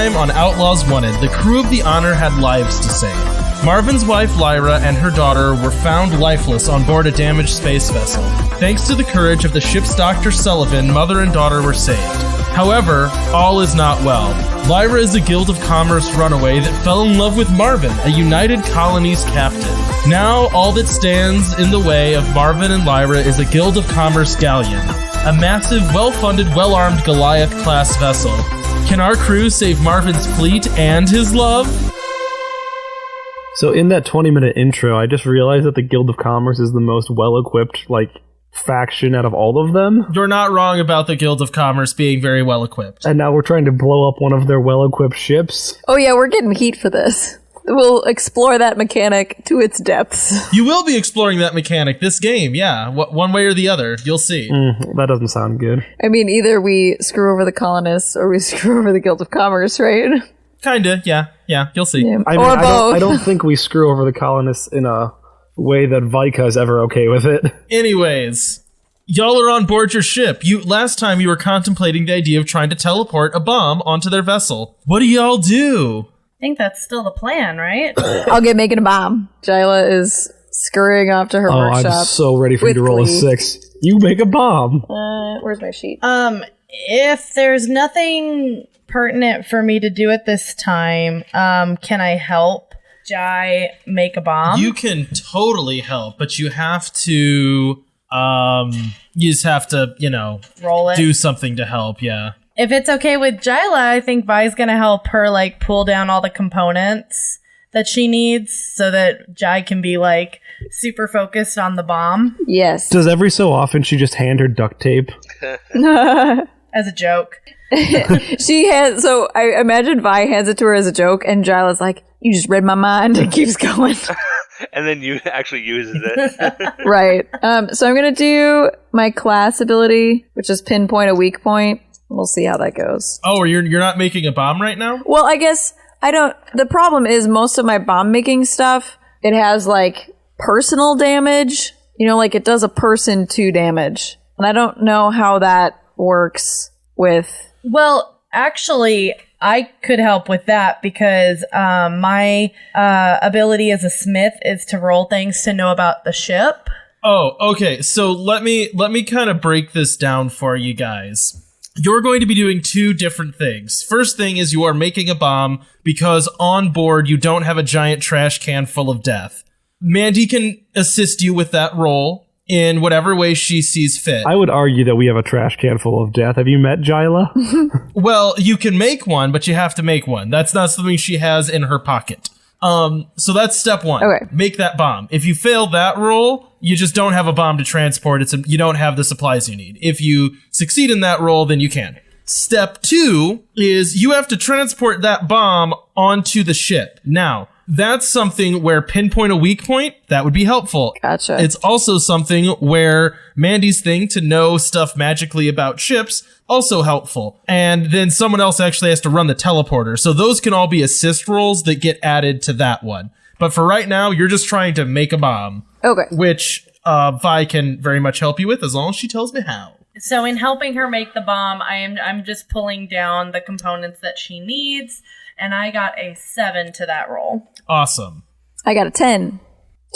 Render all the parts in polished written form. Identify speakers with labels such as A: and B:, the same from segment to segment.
A: time on Outlaws Wanted, the crew of the Honor had lives to save. Marvin's wife, Lyra, and her daughter were found lifeless on board a damaged space vessel. Thanks to the courage of the ship's Dr. Sullivan, mother and daughter were saved. However, all is not well. Lyra is a Guild of Commerce runaway that fell in love with Marvin, a United Colonists captain. Now, all that stands in the way of Marvin and Lyra is a Guild of Commerce galleon, a massive, well-funded, well-armed Goliath-class vessel. Can our crew save Marvin's fleet and his love?
B: So in that 20-minute intro, I just realized that the Guild of Commerce is the most well-equipped, faction out of all of them.
A: You're not wrong about the Guild of Commerce being very well-equipped.
B: And now we're trying to blow up one of their well-equipped ships.
C: Oh yeah, we're getting heat for this. We'll explore that mechanic to its depths.
A: You will be exploring that mechanic this game, yeah. One way or the other. You'll see.
B: That doesn't sound good.
C: I mean, either we screw over the colonists or we screw over the Guild of Commerce, right?
A: Kinda, yeah. Yeah, you'll see.
C: Yeah.
B: I mean,
C: or both.
B: I don't think we screw over the colonists in a way that Vaika is ever okay with it.
A: Anyways, y'all are on board your ship. Last time you were contemplating the idea of trying to teleport a bomb onto their vessel. What do y'all do?
D: I think that's still the plan, right?
C: I'll get making a bomb. Jyla is scurrying off to her workshop.
B: I'm so ready for you to roll a 6. You make a bomb.
C: Where's my sheet?
D: If there's nothing pertinent for me to do at this time, can I help Jai make a bomb?
A: You can totally help, but you have to, you just have to,
D: roll it.
A: Do something to help, yeah.
D: If it's okay with Jyla, I think Vi's gonna help her, pull down all the components that she needs so that Jai can be, super focused on the bomb.
C: Yes.
B: Does every so often she just hand her duct tape?
D: As a joke.
C: So I imagine Vi hands it to her as a joke, and Jyla's like, you just read my mind, and keeps going.
E: And then you actually uses it.
C: Right. So I'm going to do my class ability, which is pinpoint a weak point. We'll see how that goes.
A: Oh, you're not making a bomb right now?
C: Well, I guess I don't. The problem is most of my bomb making stuff, it has personal damage. It does a person 2 damage. And I don't know how that works with.
D: Well, actually, I could help with that because my ability as a smith is to roll things to know about the ship.
A: Oh, okay. So let me kind of break this down for you guys. You're going to be doing 2 different things. First thing is you are making a bomb because on board you don't have a giant trash can full of death. Mandy can assist you with that roll in whatever way she sees fit.
B: I would argue that we have a trash can full of death. Have you met Jyla?
A: Well, you can make one, but you have to make one. That's not something she has in her pocket. So that's step 1.
C: Okay.
A: Make that bomb. If you fail that roll, you just don't have a bomb to transport. You don't have the supplies you need. If you succeed in that roll, then you can. Step 2 is you have to transport that bomb onto the ship. Now, that's something where pinpoint a weak point, that would be helpful.
C: Gotcha.
A: It's also something where Mandy's thing to know stuff magically about ships, also helpful. And then someone else actually has to run the teleporter. So those can all be assist rolls that get added to that one. But for right now, you're just trying to make a bomb.
C: Okay.
A: Which Vi can very much help you with as long as she tells me how.
D: So in helping her make the bomb, I'm just pulling down the components that she needs, and I got a 7 to that roll.
A: Awesome.
C: I got a 10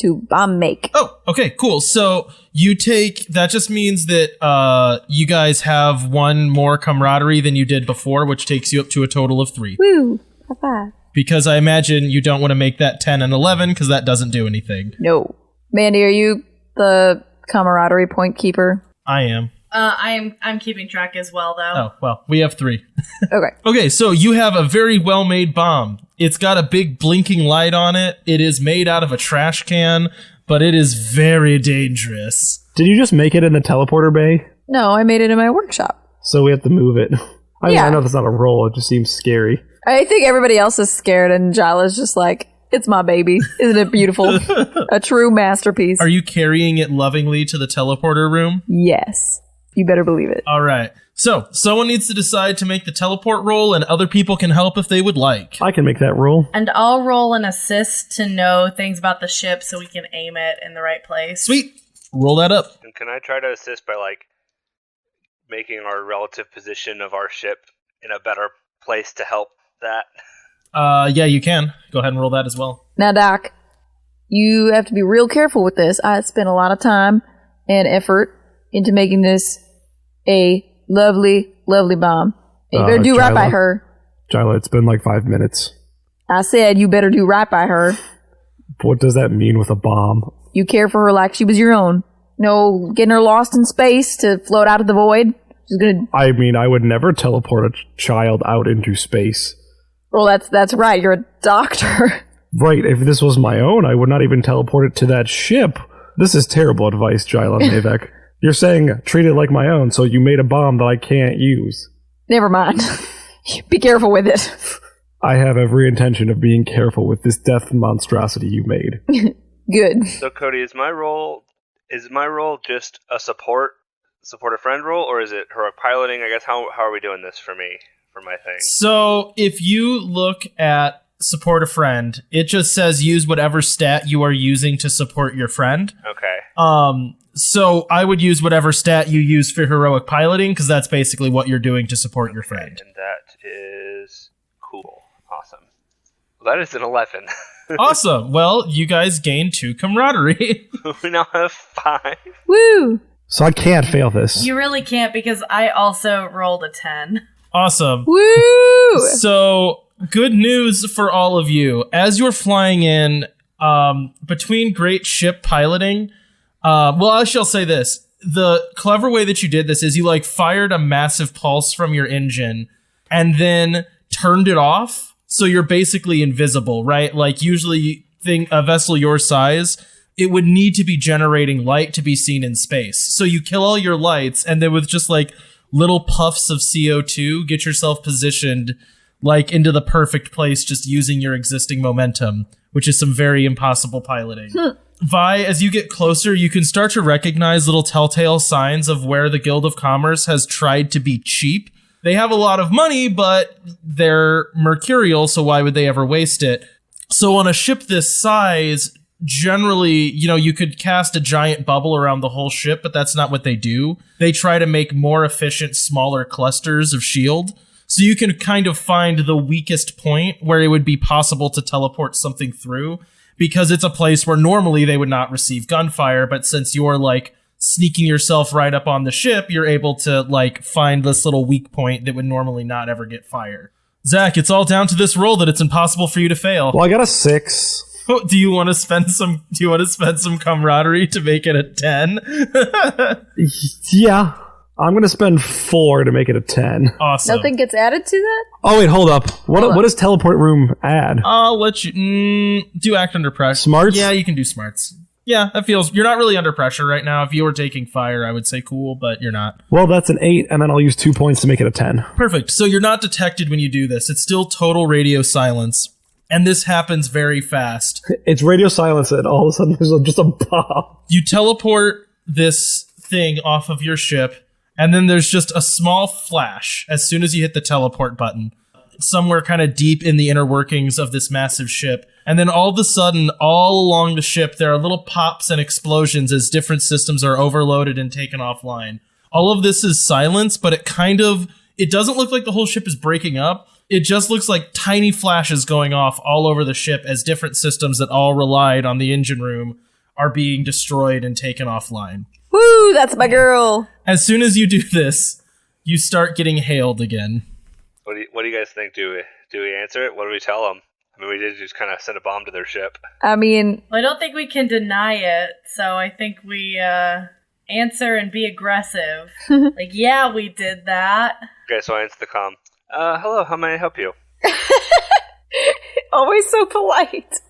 C: to bomb make.
A: Oh, okay, cool. So that just means that you guys have 1 more camaraderie than you did before, which takes you up to a total of 3.
C: Woo! High five.
A: Because I imagine you don't want to make that 10 and 11 because that doesn't do anything.
C: No. Mandy, are you the camaraderie point keeper?
A: I am.
D: I'm keeping track as well, though.
A: Oh, well, we have 3.
C: Okay.
A: Okay, so you have a very well-made bomb. It's got a big blinking light on it. It is made out of a trash can, but it is very dangerous.
B: Did you just make it in the teleporter bay?
C: No, I made it in my workshop.
B: So we have to move it. I
C: Yeah.
B: know that's not a roll. It just seems scary.
C: I think everybody else is scared, and Jyla's just like, it's my baby. Isn't it beautiful? A true masterpiece.
A: Are you carrying it lovingly to the teleporter room?
C: Yes. You better believe it.
A: All right. So, someone needs to decide to make the teleport roll, and other people can help if they would like.
B: I can make that roll.
D: And I'll roll an assist to know things about the ship so we can aim it in the right place.
A: Sweet. Roll that up.
E: And can I try to assist by making our relative position of our ship in a better place to help that?
A: Yeah, you can. Go ahead and roll that as well.
C: Now, Doc, you have to be real careful with this. I spent a lot of time and effort into making this a lovely, lovely bomb. And you better do right by
B: Jyla?
C: her.
B: Jyla, it's been like 5 minutes.
C: I said you better do right by her.
B: What does that mean with a bomb?
C: You care for her like she was your own. No getting her lost in space to float out of the void. She's gonna...
B: I mean, I would never teleport a child out into space.
C: Well, that's right. You're a doctor.
B: Right, if this was my own, I would not even teleport it to that ship. This is terrible advice, Jyla Mavek. You're saying treat it like my own, so you made a bomb that I can't use.
C: Never mind. Be careful with it.
B: I have every intention of being careful with this death monstrosity you made.
C: Good.
E: So Cody, is my role just a support a friend role, or is it heroic piloting? I guess how are we doing this for me, for my thing?
A: So if you look at support a friend, it just says use whatever stat you are using to support your friend.
E: Okay.
A: So I would use whatever stat you use for heroic piloting, because that's basically what you're doing to support your friend.
E: And that is cool. Awesome. Well, that is an 11.
A: Awesome. Well, you guys gain 2 camaraderie.
E: We now have 5.
C: Woo!
B: So I can't fail this.
D: You really can't, because I also rolled a 10.
A: Awesome.
C: Woo!
A: So, good news for all of you. As you're flying in, between great ship piloting, well, I shall say this. The clever way that you did this is you, fired a massive pulse from your engine and then turned it off. So you're basically invisible, right? Usually a vessel your size, it would need to be generating light to be seen in space. So you kill all your lights, and then with just little puffs of CO2, get yourself positioned into the perfect place just using your existing momentum, which is some very impossible piloting. Vi, as you get closer, you can start to recognize little telltale signs of where the Guild of Commerce has tried to be cheap. They have a lot of money, but they're mercurial, so why would they ever waste it? So on a ship this size, generally, you could cast a giant bubble around the whole ship, but that's not what they do. They try to make more efficient, smaller clusters of shield. So you can kind of find the weakest point where it would be possible to teleport something through, because it's a place where normally they would not receive gunfire, but since you're sneaking yourself right up on the ship, you're able to find this little weak point that would normally not ever get fire. Zach, it's all down to this roll that it's impossible for you to fail.
B: Well, I got a 6.
A: Do you want to spend some camaraderie to make it a 10?
B: Yeah. I'm going to spend 4 to make it a 10.
A: Awesome.
C: Nothing gets added to that?
B: Oh, wait, hold up. What does teleport room add?
A: I'll let you do act under pressure.
B: Smarts?
A: Yeah, you can do smarts. Yeah, that feels... You're not really under pressure right now. If you were taking fire, I would say cool, but you're not.
B: Well, that's an 8, and then I'll use 2 points to make it a 10.
A: Perfect. So you're not detected when you do this. It's still total radio silence. And this happens very fast.
B: It's radio silence, and all of a sudden there's just a bomb.
A: You teleport this thing off of your ship, and then there's just a small flash as soon as you hit the teleport button. Somewhere kind of deep in the inner workings of this massive ship. And then all of a sudden, all along the ship, there are little pops and explosions as different systems are overloaded and taken offline. All of this is silence, but it doesn't look like the whole ship is breaking up. It just looks like tiny flashes going off all over the ship as different systems that all relied on the engine room are being destroyed and taken offline.
C: Woo, that's my girl.
A: As soon as you do this, you start getting hailed again.
E: What do you guys think? Do we answer it? What do we tell them? I mean, we did just kind of send a bomb to their ship.
C: I mean...
D: I don't think we can deny it, so I think we answer and be aggressive. Yeah, we did that.
E: Okay, so I answer the comm. Hello, how may I help you?
C: Always so polite.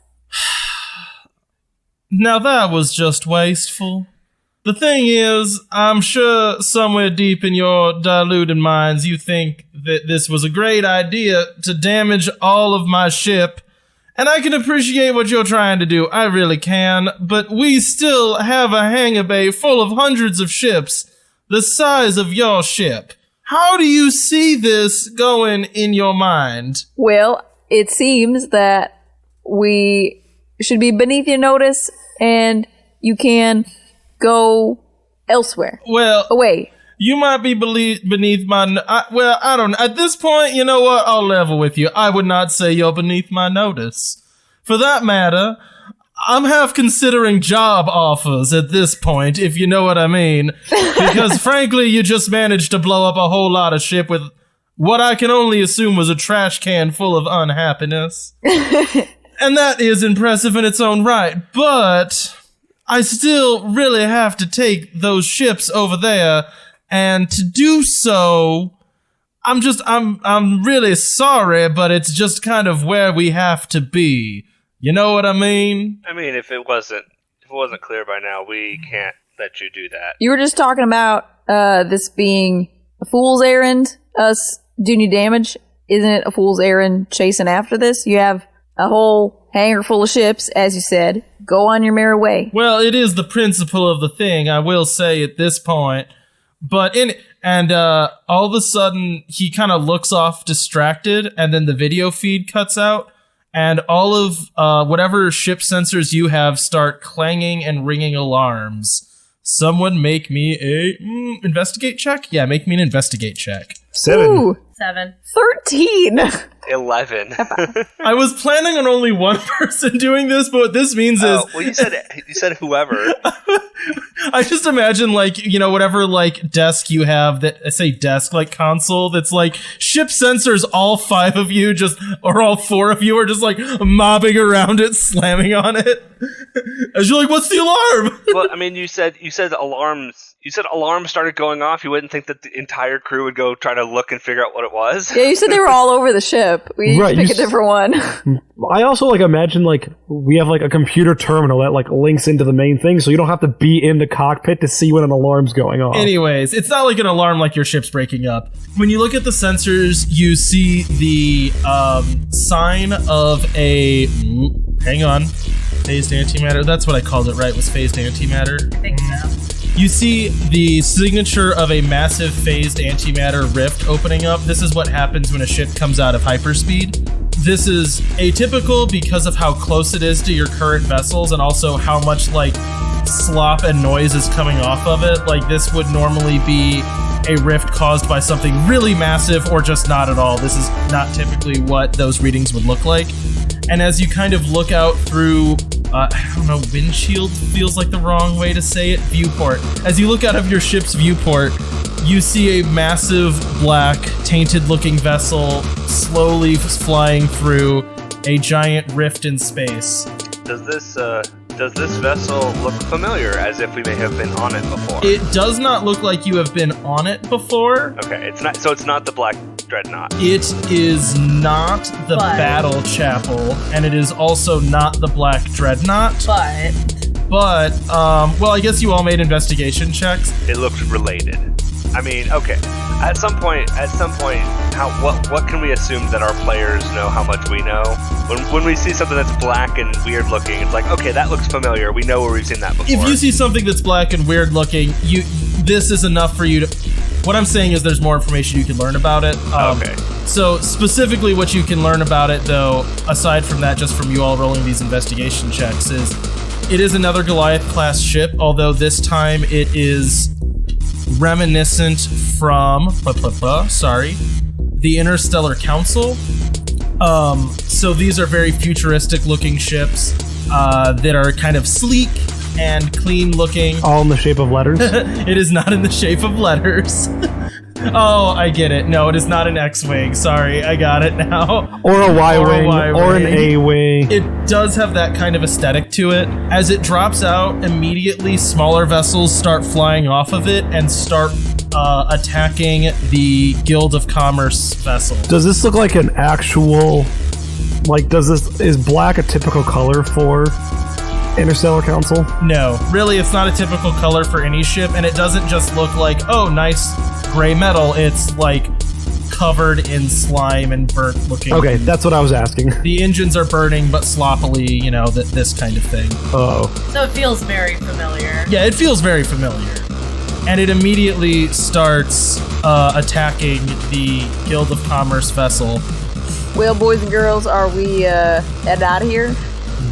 A: Now that was just wasteful. The thing is, I'm sure somewhere deep in your diluted minds you think that this was a great idea to damage all of my ship. And I can appreciate what you're trying to do, I really can, but we still have a hangar bay full of hundreds of ships the size of your ship. How do you see this going in your mind?
C: Well, it seems that we should be beneath your notice and you can go elsewhere.
A: Well,
C: away.
A: You might be beneath my... I don't know. At this point, you know what? I'll level with you. I would not say you're beneath my notice. For that matter, I'm half considering job offers at this point, if you know what I mean. Because frankly, you just managed to blow up a whole lot of ship with what I can only assume was a trash can full of unhappiness. And that is impressive in its own right. But I still really have to take those ships over there. And to do so, I'm really sorry, but it's just kind of where we have to be. You know what I mean?
E: I mean, if it wasn't clear by now, we can't let you do that.
C: You were just talking about this being a fool's errand, us doing you damage. Isn't it a fool's errand chasing after this? You have a whole hangar full of ships, as you said. Go on your merry way.
A: Well, it is the principle of the thing, I will say at this point. But all of a sudden, he kind of looks off distracted, and then the video feed cuts out, and all of whatever ship sensors you have start clanging and ringing alarms. Someone make me a investigate check? Yeah, make me an investigate check.
B: 7.
C: Ooh,
D: 7.
C: 13.
E: 11.
A: I was planning on only one person doing this, but what this means is...
E: well, you said whoever.
A: I just imagine, like, you know, whatever, like, desk you have, that I say desk, like, console, that's, like, ship sensors, all 5 of you or all 4 of you are just, like, mobbing around it, slamming on it. As you're like, what's the alarm?
E: Well, I mean, you said alarms. You said alarms started going off. You wouldn't think that the entire crew would go try to look and figure out what it was?
C: Yeah, you said they were all over the ship. We
B: Right,
C: pick a different one.
B: I also, like, imagine, like, we have, like, a computer terminal that, like, links into the main thing, so you don't have to be in the cockpit to see when an alarm's going off.
A: Anyways, it's not like an alarm like your ship's breaking up. When you look at the sensors, you see the sign of a... hang on. Phased antimatter. That's what I called it, right? Was phased antimatter?
D: I think so.
A: You see the signature of a massive phased antimatter rift opening up. This is what happens when a ship comes out of hyperspeed. This is atypical because of how close it is to your current vessels and also how much, like, slop and noise is coming off of it. Like, this would normally be a rift caused by something really massive or just not at all. This is not typically what those readings would look like. And as you kind of look out through, I don't know, windshield feels like the wrong way to say it, viewport. As you look out of your ship's viewport, you see a massive black, tainted-looking vessel slowly flying through a giant rift in space.
E: Does this vessel look familiar, as if we may have been on it before?
A: It does not look like you have been on it before.
E: Okay, it's not. So it's not the Black Dreadnought.
A: It is not the Battle Chapel, and it is also not the Black Dreadnought. But, well, I guess you all made investigation checks.
E: It looked related. I mean, okay. At some point, what can we assume that our players know how much we know? When we see something that's black and weird looking, it's like, okay, that looks familiar. We know where we've seen that before.
A: If you see something that's black and weird looking, this is enough for you to... What I'm saying is there's more information you can learn about it.
E: Okay.
A: So specifically what you can learn about it, though, aside from that, just from you all rolling these investigation checks, is it is another Goliath-class ship, although this time it is reminiscent from, the Interstellar Council. So these are very futuristic-looking ships that are kind of sleek and clean-looking.
B: All in the shape of letters?
A: It is not in the shape of letters. Oh, I get it. No, it is not an X-Wing. Sorry, I got it now.
B: Or a Y-Wing, or an A-Wing.
A: It does have that kind of aesthetic to it. As it drops out, immediately smaller vessels start flying off of it and start attacking the Guild of Commerce vessel.
B: Does this look like an actual... Like, is black a typical color for Interstellar Council?
A: No. Really, it's not a typical color for any ship, and it doesn't just look like, oh, nice gray metal. It's, like, covered in slime and burnt looking.
B: Okay, that's what I was asking.
A: The engines are burning, but sloppily, you know, this kind of thing.
B: Oh.
D: So it feels very familiar.
A: Yeah, it feels very familiar. And it immediately starts attacking the Guild of Commerce vessel.
C: Well, boys and girls, are we headed out of here?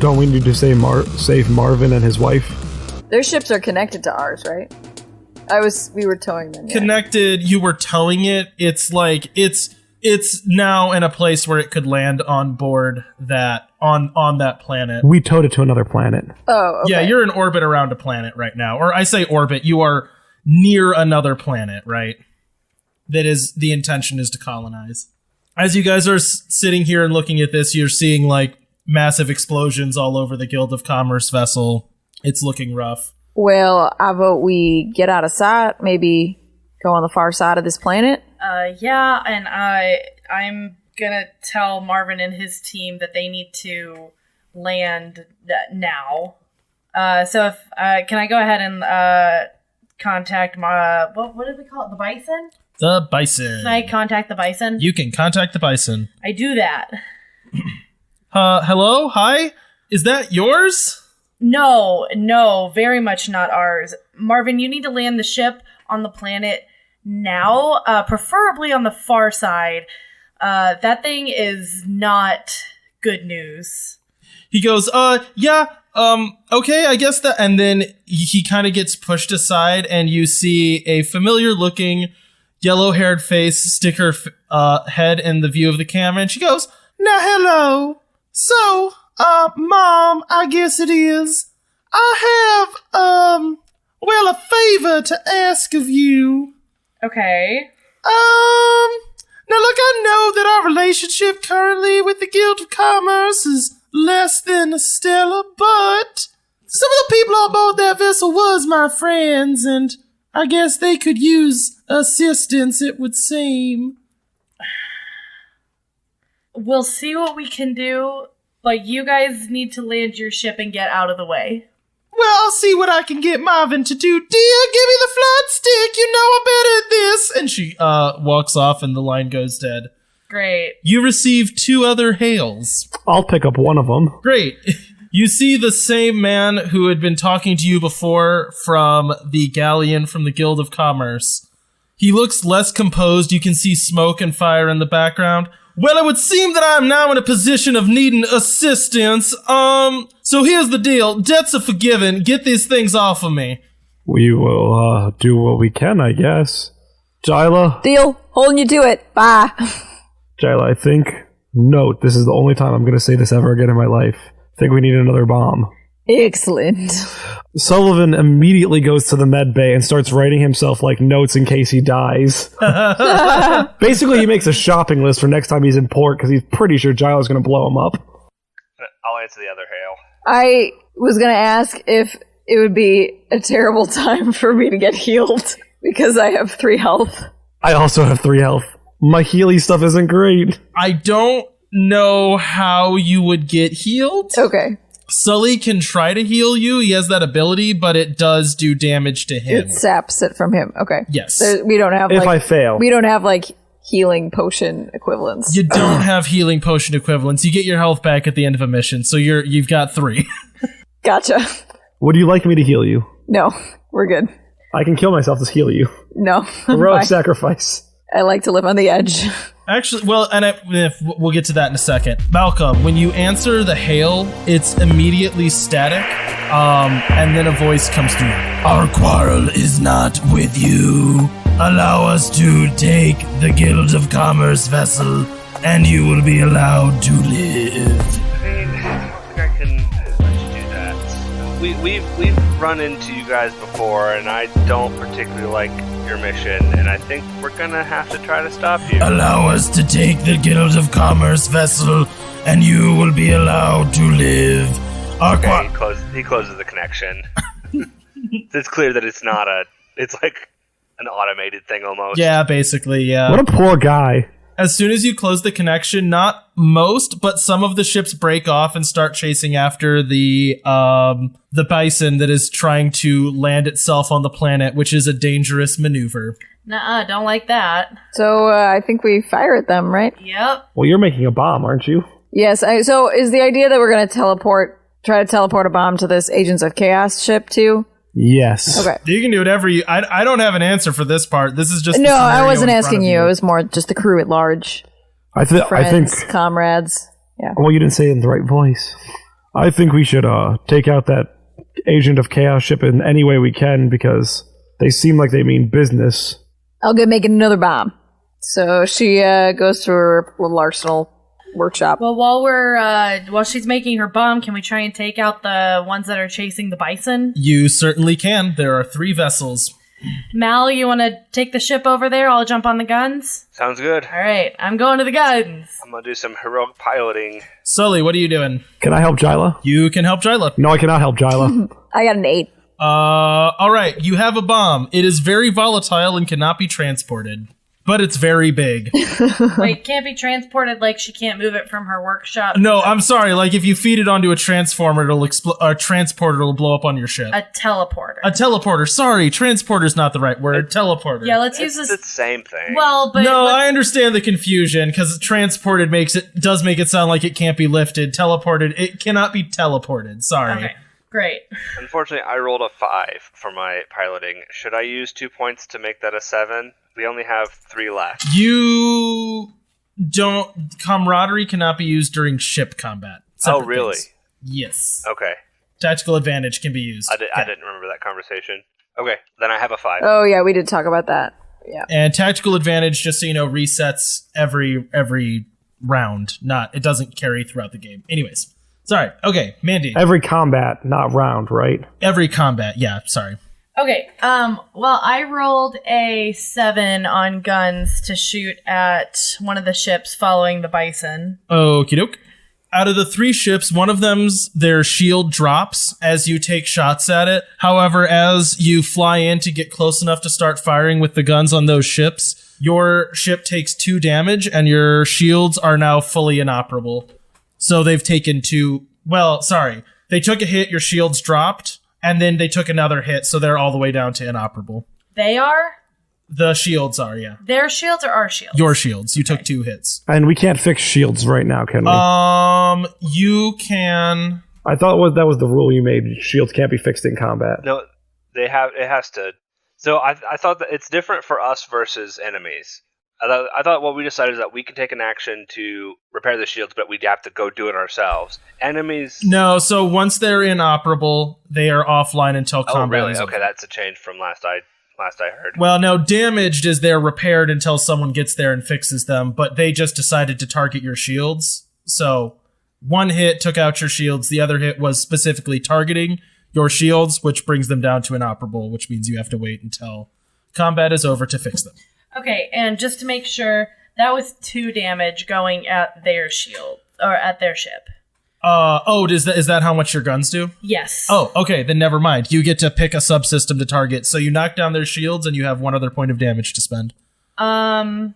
B: Don't we need to save Marvin and his wife?
C: Their ships are connected to ours, right? We were towing them. Yeah.
A: Connected, you were towing it. It's like, it's now in a place where it could land on board that, on that planet.
B: We towed it to another planet.
C: Oh, okay.
A: Yeah, you're in orbit around a planet right now. Or I say orbit, you are near another planet, right? That is, the intention is to colonize. As you guys are sitting here and looking at this, you're seeing like massive explosions all over the Guild of Commerce vessel. It's looking rough.
C: Well, I vote we get out of sight, maybe go on the far side of this planet.
D: Yeah, and I'm gonna tell Marvin and his team that they need to land now. So if can I go ahead and contact my what did we call it? The Bison?
A: The Bison.
D: Can I contact the Bison?
A: You can contact the Bison.
D: I do that.
A: Hello? Hi? Is that yours?
D: No, very much not ours. Marvin, you need to land the ship on the planet now, preferably on the far side. That thing is not good news.
A: He goes, yeah, okay, I guess that, and then he kind of gets pushed aside, and you see a familiar-looking, yellow-haired face stick her head in the view of the camera, and she goes, now, hello. So, Mom, I guess it is. I have, well, a favor to ask of you.
D: Okay.
A: Now look, I know that our relationship currently with the Guild of Commerce is less than stellar, but some of the people on board that vessel was my friends, and I guess they could use assistance, it would seem.
D: We'll see what we can do, but you guys need to land your ship and get out of the way.
A: Well, I'll see what I can get Marvin to do. Dear, give me the flat stick. You know I'm better at this. And she walks off and the line goes dead.
D: Great.
A: You receive 2 other hails.
B: I'll pick up one of them.
A: Great. You see the same man who had been talking to you before from the galleon from the Guild of Commerce. He looks less composed. You can see smoke and fire in the background. Well, it would seem that I'm now in a position of needing assistance. So here's the deal. Debts are forgiven. Get these things off of me.
B: We will, do what we can, I guess. Jyla?
C: Deal. Holding you to it. Bye.
B: Jyla, I think, note, this is the only time I'm going to say this ever again in my life. I think we need another bomb.
C: Excellent.
B: Sullivan immediately goes to the med bay and starts writing himself like notes in case he dies. Basically, he makes a shopping list for next time he's in port because he's pretty sure Jyla's going to blow him up.
E: I'll answer the other hail.
C: I was going to ask if it would be a terrible time for me to get healed because I have 3 health.
B: I also have 3 health. My Healy stuff isn't great.
A: I don't know how you would get healed.
C: Okay.
A: Sully can try to heal you. He has that ability, but it does do damage to him.
C: It saps it from him. Okay.
A: Yes.
C: We don't have
B: If I fail.
C: We don't have like healing potion equivalents.
A: You don't have healing potion equivalents. You get your health back at the end of a mission, so you've got 3.
C: Gotcha.
B: Would you like me to heal you?
C: No, we're good.
B: I can kill myself to heal you.
C: No.
B: Heroic
C: Bye.
B: sacrifice.
C: I like to live on the edge.
A: Actually, well, and we'll get to that in a second. Malcolm, when you answer the hail, it's immediately static, and then a voice comes through. Our quarrel is not with you. Allow us to take the Guild of Commerce vessel, and you will be allowed to live.
E: I mean, I don't think I can let you do that. We've run into you guys before, and I don't particularly like your mission, and I think we're gonna have to try to stop you.
A: Allow us to take the Guild of Commerce vessel, and you will be allowed to live.
E: Okay, he closes the connection. It's clear that it's not it's like an automated thing almost.
A: Yeah, basically, yeah.
B: What a poor guy.
A: As soon as you close the connection, not most, but some of the ships break off and start chasing after the Bison that is trying to land itself on the planet, which is a dangerous maneuver.
D: Nuh-uh, don't like that.
C: So I think we fire at them, right?
D: Yep.
B: Well, you're making a bomb, aren't you?
C: Yes. So is the idea that we're going to try to teleport a bomb to this Agents of Chaos ship too?
B: Yes.
C: Okay.
A: You can do whatever you... I don't have an answer for this part. This is just...
C: No, I wasn't
A: in front
C: asking
A: of
C: you. It was more just the crew at large.
B: I think
C: Friends, comrades. Yeah.
B: Well, you didn't say it in the right voice. I think we should take out that Agent of Chaos ship in any way we can, because They seem like they mean business.
C: I'll go make another bomb. So she goes to her little arsenal workshop.
D: Well, while she's making her bomb, can we try and take out the ones that are chasing the bison?
A: You certainly can. There are 3 vessels.
D: Mal, you want to take the ship over there? I'll jump on the guns.
E: Sounds good.
D: All right, I'm going to the guns.
E: I'm gonna do some heroic piloting.
A: Sully, what are you doing?
B: Can I help Jyla?
A: You can help Jyla.
B: No, I cannot help Jyla.
C: I got an 8.
A: All right. You have a bomb. It is very volatile and cannot be transported, but it's very big.
D: Wait, can't be transported like she can't move it from her workshop?
A: No, I'm sorry. Like if you feed it onto a transformer, it'll a transporter will blow up on your ship.
D: A teleporter.
A: A teleporter. Sorry, transporter's not the right word. Teleporter.
D: Yeah, let's use
E: It's
D: this.
E: the same thing.
D: Well, but
A: No, I understand the confusion because transported does make it sound like it can't be lifted. Teleported, it cannot be teleported. Sorry.
D: Okay, great.
E: Unfortunately, I rolled a 5 for my piloting. Should I use 2 points to make that a 7? We only have 3 left.
A: You don't. Camaraderie cannot be used during ship combat.
E: Oh,
A: Separate
E: really?
A: things. Yes.
E: Okay.
A: Tactical advantage can be used.
E: I didn't remember that conversation. Okay, then I have a 5.
C: Oh, yeah, we did talk about that. Yeah.
A: And tactical advantage, just so you know, resets every round. It doesn't carry throughout the game. Anyways, sorry. Okay, Mandy.
B: Every combat, not round, right?
A: Every combat. Yeah, sorry.
D: Okay, well, I rolled a 7 on guns to shoot at one of the ships following the bison.
A: Okie doke. Out of the 3 ships, one of them's their shield drops as you take shots at it. However, as you fly in to get close enough to start firing with the guns on those ships, your ship takes 2 damage and your shields are now fully inoperable. So they've taken 2... Well, sorry. They took a hit, your shields dropped, and then they took another hit, so they're all the way down to inoperable.
D: They are?
A: The shields are, yeah.
D: Their shields or our shields?
A: Your shields. You took 2 hits.
B: And we can't fix shields right now, can we?
A: You can...
B: I thought that was the rule you made. Shields can't be fixed in combat.
E: No, it has to. So I thought that it's different for us versus enemies. I thought what we decided is that we can take an action to repair the shields, but we'd have to go do it ourselves. Enemies...
A: No, so once they're inoperable, they are offline until
E: Oh,
A: combat
E: really?
A: is over.
E: Okay, that's a change from last I heard.
A: Well, no, damaged is they're repaired until someone gets there and fixes them, but they just decided to target your shields. So one hit took out your shields, the other hit was specifically targeting your shields, which brings them down to inoperable, which means you have to wait until combat is over to fix them.
D: Okay, and just to make sure, that was 2 damage going at their shield, or at their ship.
A: Is that how much your guns do?
D: Yes.
A: Oh, okay, then never mind. You get to pick a subsystem to target, so you knock down their shields and you have 1 other point of damage to spend.
D: I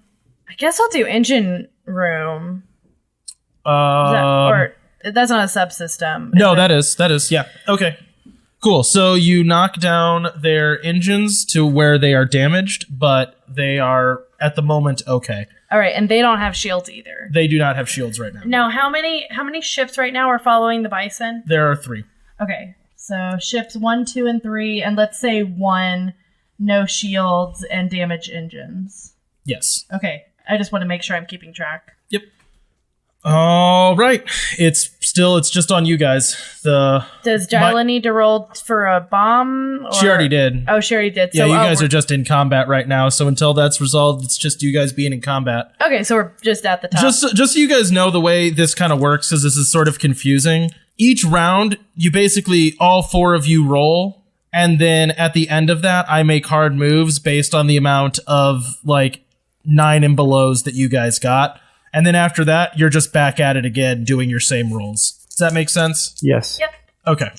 D: guess I'll do engine room.
A: Or
D: that's not a subsystem.
A: no, that is, yeah. Okay. Cool. So you knock down their engines to where they are damaged, but they are, at the moment, okay.
D: All right, and they don't have shields either.
A: They do not have shields right now.
D: Now, how many ships right now are following the bison?
A: There are 3.
D: Okay, so ships 1, 2, and 3, and let's say 1, no shields and damaged engines.
A: Yes.
D: Okay, I just want to make sure I'm keeping track.
A: Yep. All right. It's just on you guys.
D: Does Jyla need to roll for a bomb? Or?
A: She already did.
D: Oh, she already did.
A: Yeah,
D: So,
A: you guys are just in combat right now, so until that's resolved, it's just you guys being in combat.
D: Okay, so we're just at the top.
A: Just so you guys know the way this kind of works, because this is sort of confusing. Each round, you basically, all 4 of you roll, and then at the end of that, I make hard moves based on the amount of, 9 and belows that you guys got. And then after that, you're just back at it again, doing your same rolls. Does that make sense?
B: Yes.
D: Yep.
A: Okay.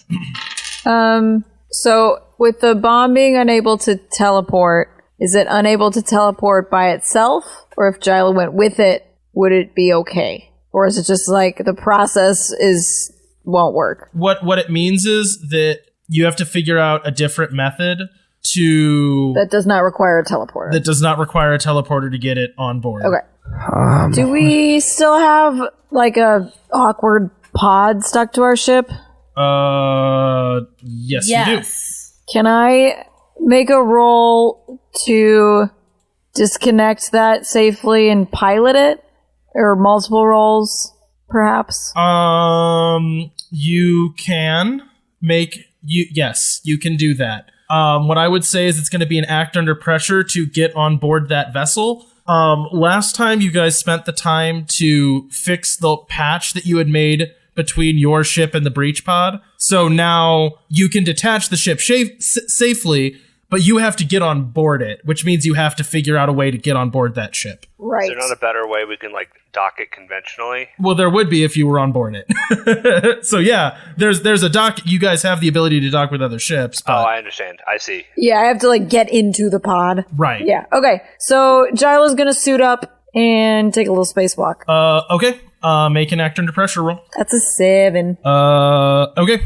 C: So with the bomb being unable to teleport, is it unable to teleport by itself? Or if Jyla went with it, would it be okay? Or is it just like the process won't work?
A: What it means is that you have to figure out a different method
C: That does not require a teleporter.
A: that does not require a teleporter to get it on board.
C: Okay. Do we still have a awkward pod stuck to our ship?
A: Yes, you do.
D: Yes.
C: Can I make a roll to disconnect that safely and pilot it? Or multiple rolls, perhaps?
A: You can make yes, you can do that. What I would say is it's going to be an act under pressure to get on board that vessel. Last time you guys spent the time to fix the patch that you had made between your ship and the breach pod. So now you can detach the ship safely, but you have to get on board it, which means you have to figure out a way to get on board that ship.
C: Right.
E: Is there not a better way we can, like, dock it conventionally?
A: Well, there would be if you were on board it. So yeah, there's a dock. You guys have the ability to dock with other ships. But,
E: Oh, I understand. I see.
C: Yeah, I have to like get into the pod.
A: right.
C: Yeah. Okay. So Gila's gonna suit up and take a little spacewalk.
A: Okay. Make an act under pressure roll.
C: That's a 7.
A: Okay.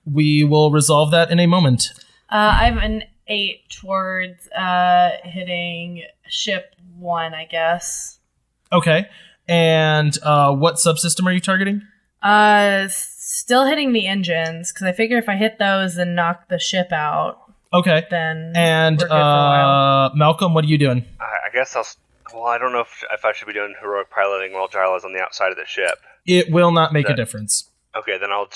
A: We will resolve that in a moment.
D: I have an 8 towards hitting ship 1, I guess.
A: Okay. And what subsystem are you targeting?
D: Still hitting the engines, because I figure if I hit those and knock the ship out,
A: Okay.
D: then
A: And
D: we're good for a while.
A: Malcolm, what are you doing?
E: I guess I'll... Well, I don't know if I should be doing heroic piloting while Jarla's on the outside of the ship.
A: It will not make a difference.
E: Okay, then I'll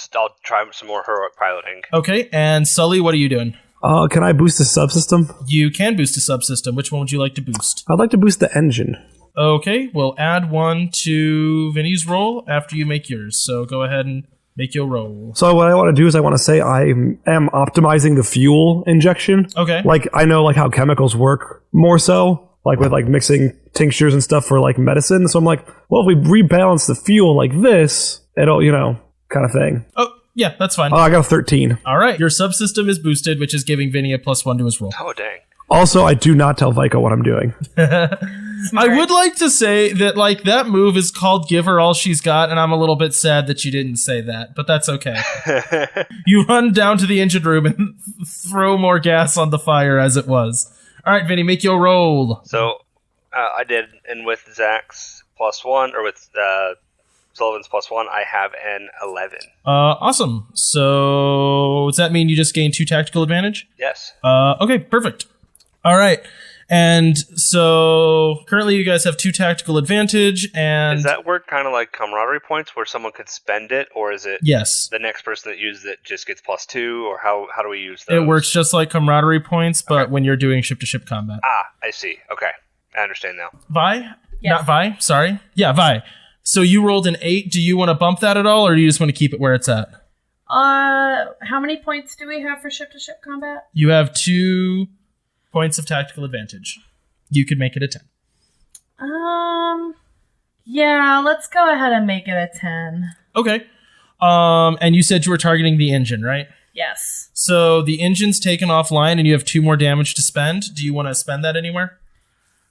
E: try some more heroic piloting.
A: Okay. And Sully, what are you doing?
B: Can I boost the subsystem?
A: You can boost a subsystem. Which one would you like to boost?
B: I'd like to boost the engine.
A: Okay, we'll add one to Vinny's roll after you make yours. So go ahead and make your roll.
B: So what I want to do is I want to say I am optimizing the fuel injection.
A: Okay.
B: Like, I know like how chemicals work more so, like with like mixing tinctures and stuff for like medicine. So I'm like, well, if we rebalance the fuel like this, it'll, kind of thing.
A: Oh, yeah, that's fine.
B: Oh, I got a 13.
A: All right, your subsystem is boosted, which is giving Vinny a +1 to his roll.
E: Oh, dang.
B: Also, I do not tell Vaika what I'm doing.
A: I would like to say that, like, that move is called Give Her All She's Got, and I'm a little bit sad that you didn't say that, but that's okay. You run down to the engine room and throw more gas on the fire as it was. All right, Vinny, make your roll.
E: So, I did, and with Zach's +1, or with Sullivan's +1, I have an 11.
A: Awesome. So, does that mean you just gain 2 tactical advantage?
E: Yes.
A: Okay, perfect. All right. And so currently you guys have 2 tactical advantage, and
E: Does that work kind of like camaraderie points where someone could spend it, or is it
A: yes,
E: the next person that uses it just gets +2, or how do we use those?
A: it works just like camaraderie points, but when you're doing ship-to-ship combat.
E: I see. Okay. I understand now.
A: Vi?
D: Yes.
A: Not Vi, sorry. Yeah, Vi. So you rolled an 8. Do you want to bump that at all, or do you just want to keep it where it's at?
D: How many points do we have for ship-to-ship combat?
A: You have 2 points of tactical advantage. You could make it a 10.
D: Yeah, let's go ahead and make it a 10.
A: Okay. And you said you were targeting the engine, right?
D: Yes.
A: So the engine's taken offline and you have 2 more damage to spend. Do you want to spend that anywhere?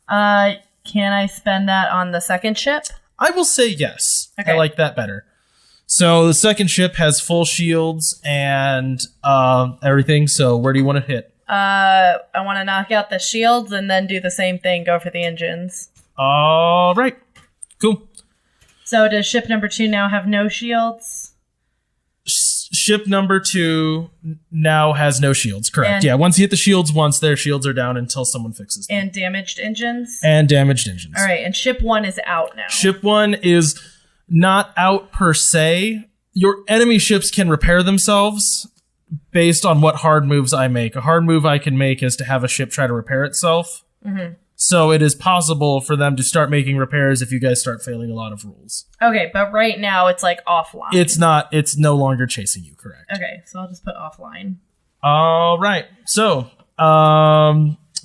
D: Can I spend that on the second ship?
A: I will say yes.
D: Okay.
A: I like that better. So the second ship has full shields and everything. So where do you want to hit?
D: I want to knock out the shields and then do the same thing, go for the engines.
A: All right. Cool.
D: So does ship number 2 now have no shields?
A: Ship number 2 now has no shields. Correct.
D: And-
A: yeah. Once you hit the shields once, their shields are down until someone fixes them.
D: And damaged engines?
A: And damaged engines.
D: All right, and ship 1 is out now.
A: Ship 1 is not out per se. Your enemy ships can repair themselves based on what hard moves I make. A hard move I can make is to have a ship try to repair itself.
D: Mm-hmm.
A: So it is possible for them to start making repairs if you guys start failing a lot of rules.
D: Okay, but right now it's like offline.
A: It's no longer chasing you, correct?
D: Okay, so I'll just put offline.
A: All right. So,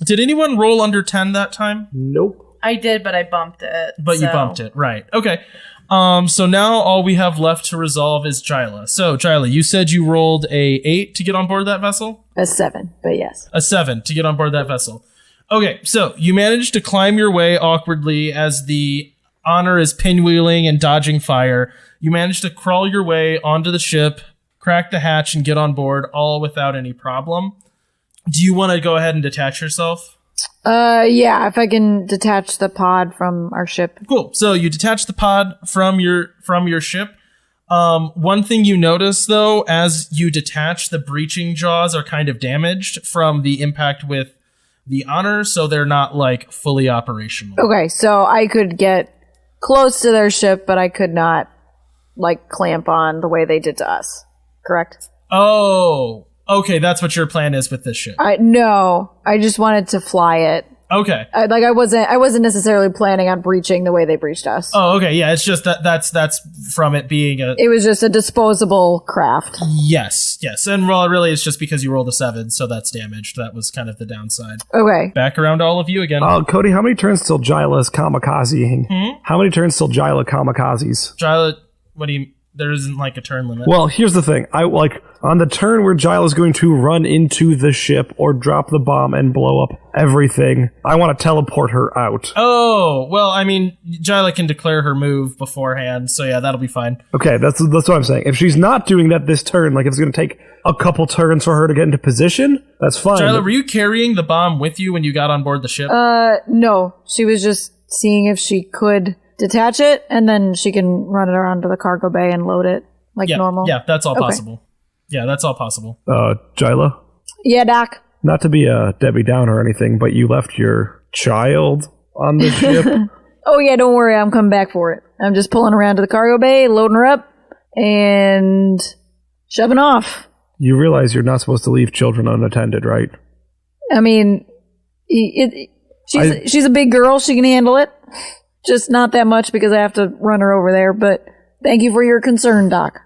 A: did anyone roll under 10 that time?
B: Nope.
D: I did, but I bumped it.
A: But you bumped it, right. Okay. So now all we have left to resolve is Jyla. So, Jyla, you said you rolled a 8 to get on board that vessel?
C: A 7, but yes.
A: A 7 to get on board that vessel. Okay, so you managed to climb your way awkwardly as the Honor is pinwheeling and dodging fire. You managed to crawl your way onto the ship, crack the hatch, and get on board, all without any problem. Do you want to go ahead and detach yourself?
C: Yeah, if I can detach the pod from our ship.
A: Cool. So you detach the pod from your ship. One thing you notice, though, as you detach, the breaching jaws are kind of damaged from the impact with the Honor, so they're not, like, fully operational.
C: Okay, so I could get close to their ship, but I could not, like, clamp on the way they did to us. Correct?
A: Oh, Okay, that's what your plan is with this ship.
C: No, I just wanted to fly it.
A: Okay.
C: I wasn't necessarily planning on breaching the way they breached us.
A: Oh, okay. Yeah, it's just that's from it being a...
C: It was just a disposable craft.
A: Yes. And well, really, it's just because you rolled a 7, so that's damaged. That was kind of the downside.
C: Okay.
A: Back around to all of you again.
B: Cody, how many turns till Jyla's kamikazeing? How many turns till Jyla kamikazes?
A: Jyla, what do you... There isn't like a turn limit.
B: Well, here's the thing. On the turn where Jyla's going to run into the ship or drop the bomb and blow up everything, I want to teleport her out.
A: Oh, well, I mean, Jyla can declare her move beforehand, so yeah, that'll be fine.
B: Okay, that's what I'm saying. If she's not doing that this turn, like if it's going to take a couple turns for her to get into position, that's fine.
A: Jyla, were you carrying the bomb with you when you got on board the ship?
C: No. She was just seeing if she could detach it, and then she can run it around to the cargo bay and load it like normal.
A: Yeah, that's all possible. Yeah, that's all possible.
B: Jyla?
C: Yeah, Doc.
B: Not to be a Debbie Downer or anything, but you left your child on the ship?
C: Oh, yeah, don't worry. I'm coming back for it. I'm just pulling around to the cargo bay, loading her up, and shoving off.
B: You realize you're not supposed to leave children unattended, right?
C: I mean, she's a big girl. She can handle it. Just not that much because I have to run her over there, but thank you for your concern, Doc.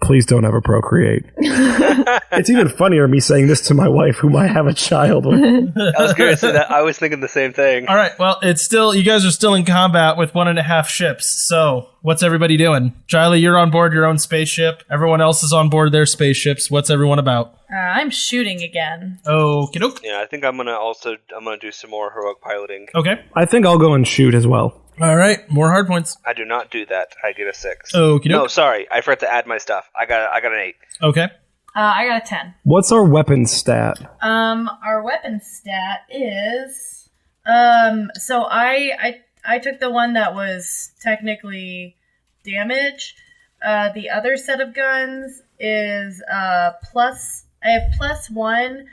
B: Please don't ever procreate. It's even funnier me saying this to my wife, whom I have a child with.
E: I was going to say that. I was thinking the same thing.
A: All right, well, you guys are still in combat with 1.5 ships, so what's everybody doing? Jyla, you're on board your own spaceship. Everyone else is on board their spaceships. What's everyone about?
D: I'm shooting again.
A: Okie doke.
E: Yeah, I think I'm gonna do some more heroic piloting.
A: Okay.
B: I think I'll go and shoot as well.
A: All right, more hard points.
E: I do not do that. I get a 6.
A: Okie doke.
E: No, sorry. I forgot to add my stuff. I got an 8.
A: Okay.
D: I got a 10.
B: What's our weapon stat?
D: Our weapon stat is so I took the one that was technically damage. The other set of guns is plus. I have +1,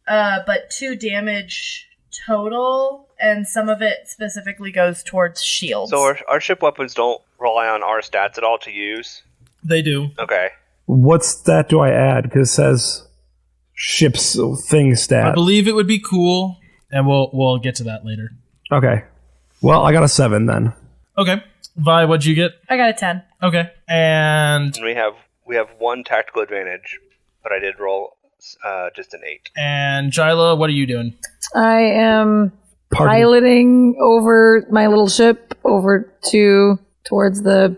D: but 2 damage total, and some of it specifically goes towards shields.
E: So our ship weapons don't rely on our stats at all to use?
A: They do.
E: Okay.
B: What stat do I add? Because it says ship's thing stat.
A: I believe it would be cool, and we'll get to that later.
B: Okay. Well, I got a 7 then.
A: Okay. Vi, what'd you get?
D: I got a 10.
A: Okay. And
E: We have 1 tactical advantage, but I did roll just an 8.
A: And Jyla, what are you doing?
C: I am piloting over my little ship over towards the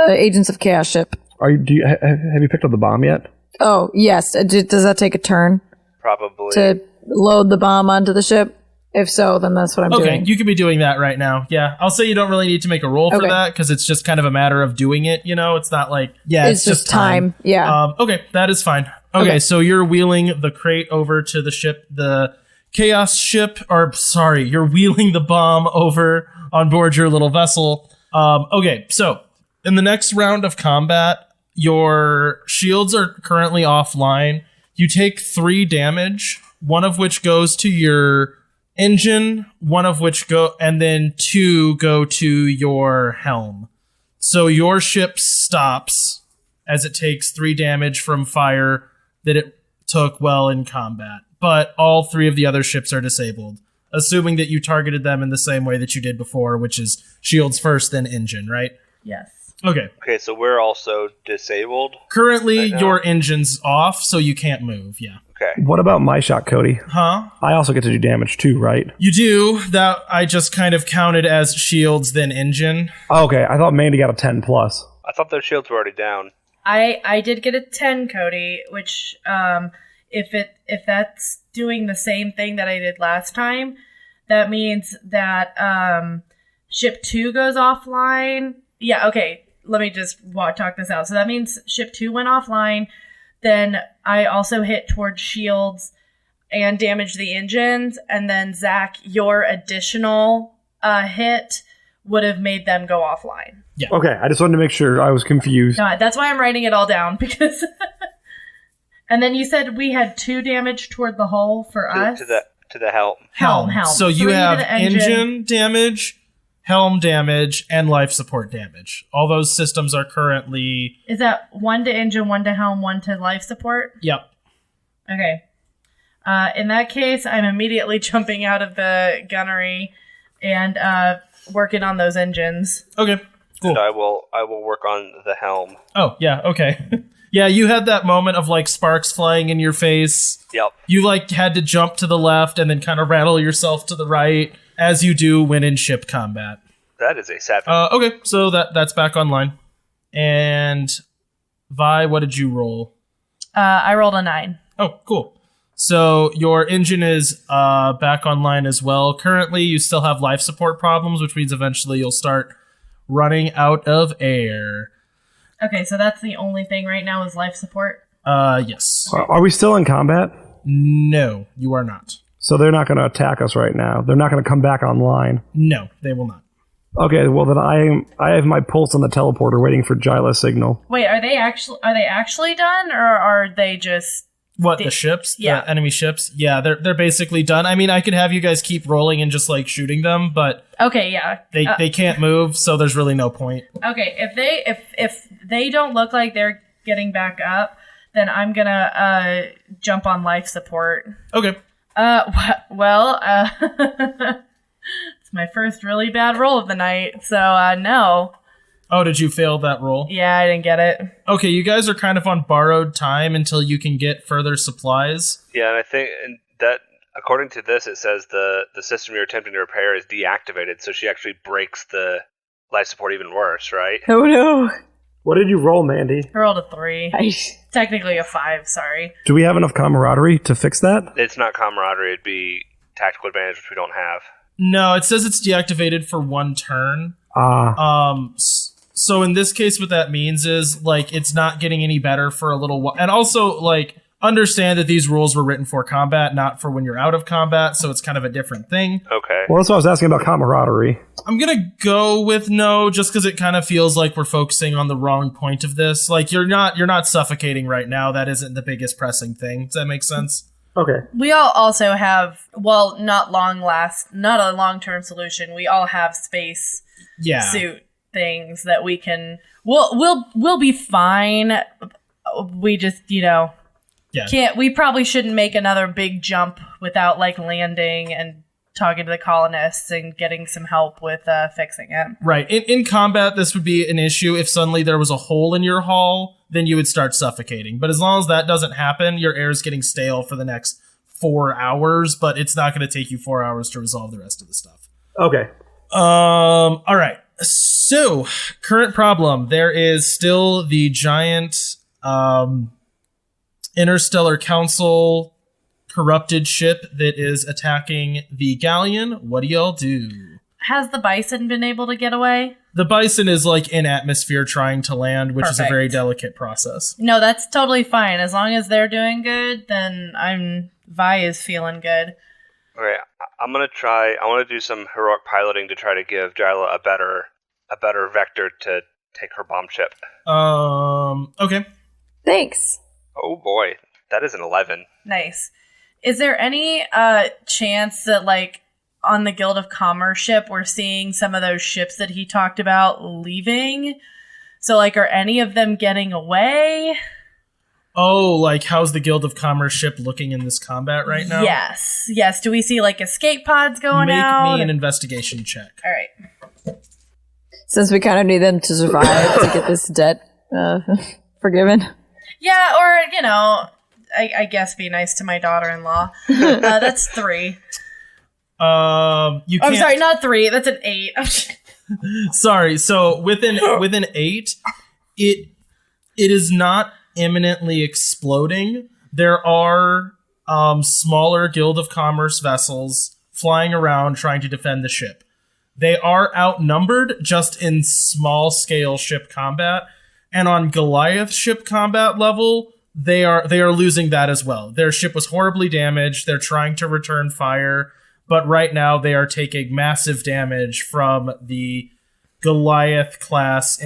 C: Agents of Chaos ship.
B: Have you picked up the bomb yet?
C: Oh, yes. Does that take a turn
E: Probably.
C: to load the bomb onto the ship? If so, then that's what I'm
A: Okay,
C: doing.
A: you could be doing that right now. Yeah, I'll say you don't really need to make a roll for
C: Okay.
A: that because it's just kind of a matter of doing it. You know, it's not like
C: It's just time. Yeah.
A: Okay, that is fine. Okay, so you're wheeling the crate over to the ship, the Chaos ship, or sorry, you're wheeling the bomb over on board your little vessel. Okay, so in the next round of combat, your shields are currently offline. You take 3 damage, one of which goes to your engine, one of which and then 2 go to your helm. So your ship stops as it takes 3 damage from fire that it took while in combat. But all 3 of the other ships are disabled, assuming that you targeted them in the same way that you did before, which is shields first, then engine, right?
D: Yes.
A: Okay.
E: Okay, so we're also disabled.
A: Currently,
E: Right now.
A: your engine's off, so you can't move, yeah.
E: Okay.
B: What about my shot, Cody?
A: Huh?
B: I also get to do damage too, right?
A: You do. That I just kind of counted as shields, then engine.
B: Oh, okay, I thought Mandy got a 10 plus.
E: I thought those shields were already down.
D: I did get a 10, Cody, which if that's doing the same thing that I did last time, that means that ship 2 goes offline. Yeah, okay. Let me just talk this out. So that means ship 2 went offline. Then I also hit towards shields and damaged the engines. And then, Zach, your additional hit would have made them go offline.
A: Yeah.
B: Okay, I just wanted to make sure. I was confused.
D: No, that's why I'm writing it all down, because... And then you said we had 2 damage toward the hull for us?
E: To the helm.
D: Helm.
A: So you
D: 3 to
A: have
D: the
A: engine damage, helm damage, and life support damage. All those systems are currently...
D: Is that 1 to engine, 1 to helm, 1 to life support?
A: Yep.
D: Okay. In that case, I'm immediately jumping out of the gunnery and working on those engines.
A: Okay, cool.
E: And I will work on the helm.
A: Oh, yeah, okay. Yeah, you had that moment of, like, sparks flying in your face.
E: Yep.
A: You, like, had to jump to the left and then kind of rattle yourself to the right, as you do when in ship combat.
E: That is a 7.
A: Okay, so that's back online. And Vi, what did you roll?
D: I rolled a 9.
A: Oh, cool. So your engine is back online as well. Currently, you still have life support problems, which means eventually you'll start running out of air.
D: Okay, so that's the only thing right now is life support?
A: Yes.
B: Are we still in combat?
A: No, you are not.
B: So they're not going to attack us right now. They're not going to come back online.
A: No, they will not.
B: Okay, well then I have my pulse on the teleporter waiting for Jyla's signal.
D: Wait, are they actually done, or are they just...
A: What, the ships?
D: Yeah.
A: The enemy ships? Yeah, they're basically done. I mean, I could have you guys keep rolling and just, like, shooting them, but
D: Okay, yeah.
A: they can't move, so there's really no point.
D: Okay, if they don't look like they're getting back up, then I'm gonna jump on life support.
A: Okay.
D: Well, it's my first really bad roll of the night, so no.
A: Oh, did you fail that roll?
D: Yeah, I didn't get it.
A: Okay, you guys are kind of on borrowed time until you can get further supplies.
E: Yeah, and I think that according to this, it says the system you're attempting to repair is deactivated, so she actually breaks the life support even worse, right?
C: Oh no.
B: What did you roll, Mandy?
D: I rolled a 3.
C: Nice.
D: Technically a 5, sorry.
B: Do we have enough camaraderie to fix that?
E: It's not camaraderie; it'd be tactical advantage, which we don't have.
A: No, it says it's deactivated for 1 turn. So in this case, what that means is, like, it's not getting any better for a little while. And also, like, understand that these rules were written for combat, not for when you're out of combat, so it's kind of a different thing.
E: Okay.
B: Well, that's what I was asking about camaraderie.
A: I'm gonna go with no, just because it kind of feels like we're focusing on the wrong point of this. Like, you're not suffocating right now. That isn't the biggest pressing thing. Does that make sense?
B: Okay.
D: We all also have, well, not a long-term solution. We all have space suit things that we can. We'll be fine. We just, can't. We probably shouldn't make another big jump without, like, landing and talking to the colonists and getting some help with fixing it.
A: Right. In combat, this would be an issue. If suddenly there was a hole in your hull, then you would start suffocating. But as long as that doesn't happen, your air is getting stale for the next 4 hours, but it's not going to take you 4 hours to resolve the rest of the stuff.
B: Okay.
A: All right. So, current problem. There is still the giant Interstellar Council corrupted ship that is attacking the galleon. What do y'all do?
D: Has the Bison been able to get away?
A: The Bison is, like, in atmosphere trying to land, which is a very delicate process.
D: No, that's totally fine. As long as they're doing good, then Vi is feeling good.
E: Okay, I'm gonna try. I want to do some heroic piloting to try to give Jyla a better vector to take her bomb ship.
A: Okay.
C: Thanks.
E: Oh boy, that is an 11.
D: Nice. Is there any chance that, like, on the Guild of Commerce ship, we're seeing some of those ships that he talked about leaving? So, like, are any of them getting away?
A: Oh, like, how's the Guild of Commerce ship looking in this combat right now?
D: Yes. Do we see, like, escape pods going out?
A: Make me an investigation check.
D: All right.
C: Since we kind of need them to survive to get this debt forgiven.
D: Yeah, or, I guess be nice to my daughter-in-law. That's 3.
A: You can't...
D: I'm sorry, not 3. That's an 8.
A: Sorry. So with an 8, it is not imminently exploding. There are smaller Guild of Commerce vessels flying around trying to defend the ship. They are outnumbered just in small scale ship combat, and on Goliath ship combat level, they are losing that as well. Their ship was horribly damaged. They're trying to return fire, but right now they are taking massive damage from the Goliath class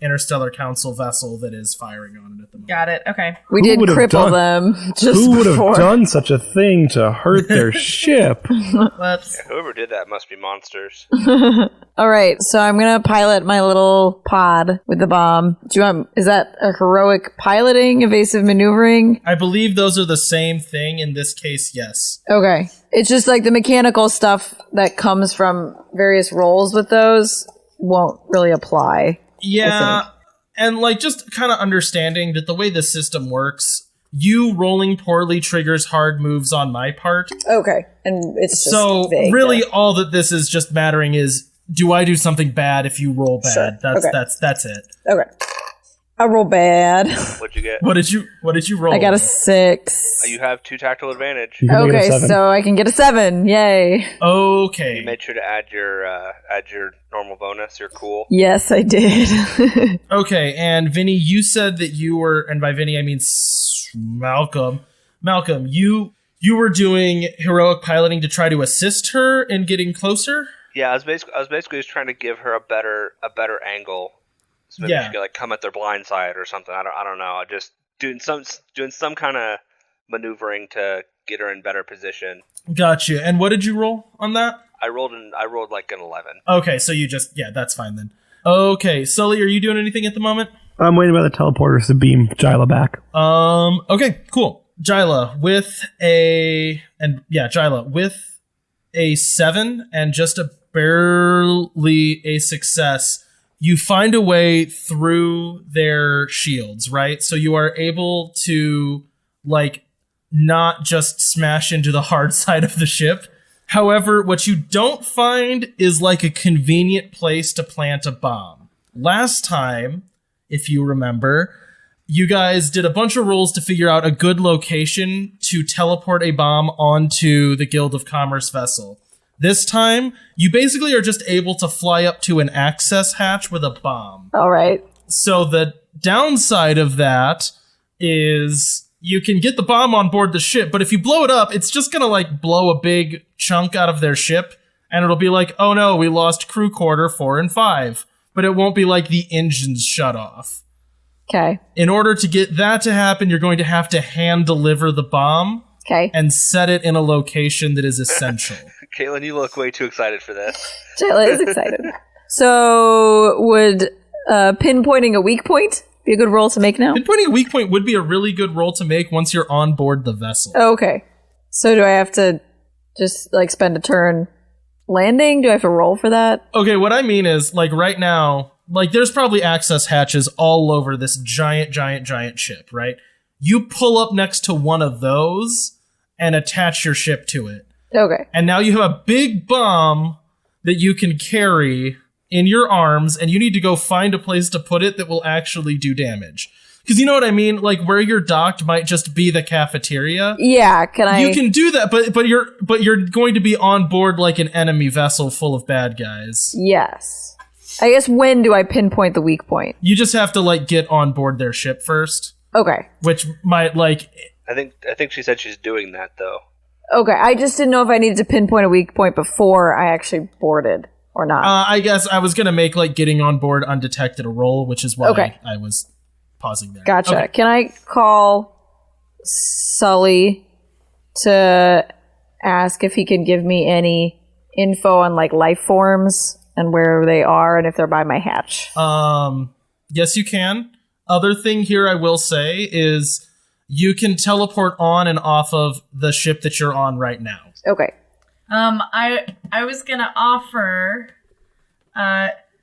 A: Interstellar Council vessel that is firing on it at the moment.
D: Got it. Okay.
C: We
B: Who
C: did
B: would have
C: cripple
B: done-
C: them just
B: Who would have
C: before.
B: done such a thing to hurt their ship?
D: Whoops.
E: Whoever did that must be monsters.
C: All right, so I'm gonna pilot my little pod with the bomb. Is that a heroic piloting, evasive maneuvering?
A: I believe those are the same thing. In this case, yes.
C: Okay. It's just like the mechanical stuff that comes from various roles with those won't really apply.
A: Yeah, and like just kind of understanding that the way the system works, you rolling poorly triggers hard moves on my part.
C: Okay. And it's just
A: So
C: vague
A: really,
C: there.
A: all that this is just mattering is, do I do something bad if you roll bad?
C: Sure.
A: That's
C: Okay.
A: that's it.
C: Okay. I roll bad.
E: What'd you get?
A: What did you roll?
C: I got a 6.
E: You have 2 tactical advantage.
B: You can make it a
C: Okay,
B: 7.
C: so I can get a 7. Yay.
E: You
A: Okay.
E: made sure to add your normal bonus. You're cool.
C: Yes, I did.
A: Okay, and Vinny, you said that you were, and by Vinny I mean Malcolm. Malcolm, you were doing heroic piloting to try to assist her in getting closer?
E: Yeah, I was basically just trying to give her a better angle. So maybe
A: Yeah.
E: she could like come at their blind side or something. I don't know. Just doing some kind of maneuvering to get her in better position.
A: Gotcha. And what did you roll on that?
E: I rolled like an 11.
A: Okay, so you just, yeah, that's fine then. Okay, Sully, are you doing anything at the moment?
B: I'm waiting by the teleporters to beam Jyla back.
A: Okay, cool. Jyla with a 7 and just barely a success, you find a way through their shields, right? So you are able to, like, not just smash into the hard side of the ship. However, what you don't find is, like, a convenient place to plant a bomb. Last time, if you remember, you guys did a bunch of rolls to figure out a good location to teleport a bomb onto the Guild of Commerce vessel. This time, you basically are just able to fly up to an access hatch with a bomb.
C: All right.
A: So the downside of that is you can get the bomb on board the ship, but if you blow it up, it's just gonna like blow a big chunk out of their ship, and it'll be like, oh no, we lost crew quarter 4 and 5. But it won't be like the engines shut off.
C: Okay.
A: In order to get that to happen, you're going to have to hand deliver the bomb
C: Okay.
A: and set it in a location that is essential.
E: Caitlin, you look way too excited for this.
C: Jayla is excited. So, would pinpointing a weak point be a good roll to make now?
A: Pinpointing a weak point would be a really good roll to make once you're on board the vessel.
C: Okay. So, do I have to just like spend a turn landing? Do I have to roll for that?
A: Okay, what I mean is, like, right now, like, there's probably access hatches all over this giant ship, right? You pull up next to one of those and attach your ship to it.
C: Okay.
A: And now you have a big bomb that you can carry in your arms, and you need to go find a place to put it that will actually do damage. Because you know what I mean? Like, where you're docked might just be the cafeteria.
C: Yeah, can I?
A: You can do that, but you're going to be on board like an enemy vessel full of bad guys.
C: Yes. I guess when do I pinpoint the weak point?
A: You just have to like get on board their ship first,
C: Okay.
A: which might like
E: I think she said she's doing that though.
C: Okay. I just didn't know if I needed to pinpoint a weak point before I actually boarded or not.
A: I guess I was gonna make like getting on board undetected a roll, which is why
C: Okay.
A: I was pausing there.
C: Gotcha.
A: Okay.
C: Can I call Sully to ask if he can give me any info on like life forms and where they are and if they're by my hatch?
A: Yes, you can. Other thing here I will say is you can teleport on and off of the ship that you're on right now.
C: Okay.
D: I was gonna offer,